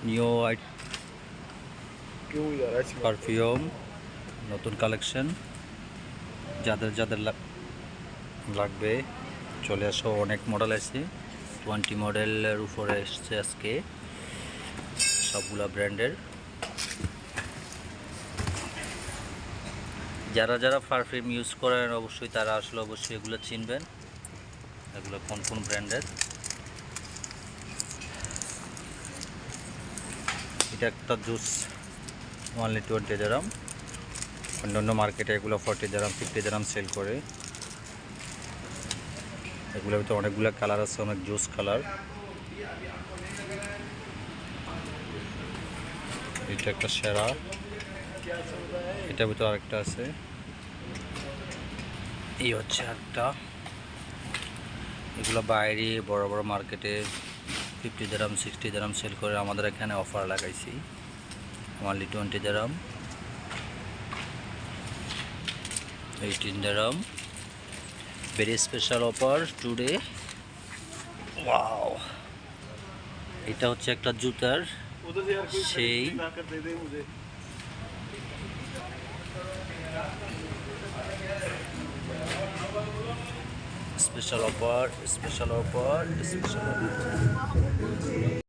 New perfume, নতুন collection. যাদের যাদের লাগবে চলে আসো, অনেক মডেল আছে। 20 মডেলের উপরে এসছে আজকে, সবগুলা ব্র্যান্ডের। যারা যারা পারফিউম ইউজ করেন অবশ্যই তারা আসলে অবশ্যই এগুলো চিনবেন, এগুলো কোন কোন ব্র্যান্ডের। এটা একটা জুস অনলি 20 দিরহাম। অন্যান্য মার্কেটে এগুলো 40 দিরহাম 50 দিরহাম সেল করে। এগুলোর ভিতরে অনেকগুলো কালার আছে, অনেক জুস কালার। এটা একটা সেরা, এটার ভিতরে আরেকটা আছে। এই হচ্ছে একটা। এগুলো বাইরে বড় বড় মার্কেটে 50 দিরহাম 60 দিরহাম সেল করে, আমাদের এখানে অফার লাগাইছি only 20 dirham, 18 dirham. Very special offer today. Wow, এটা হচ্ছে একটা জুতার সেই special offer, special offer, special offer.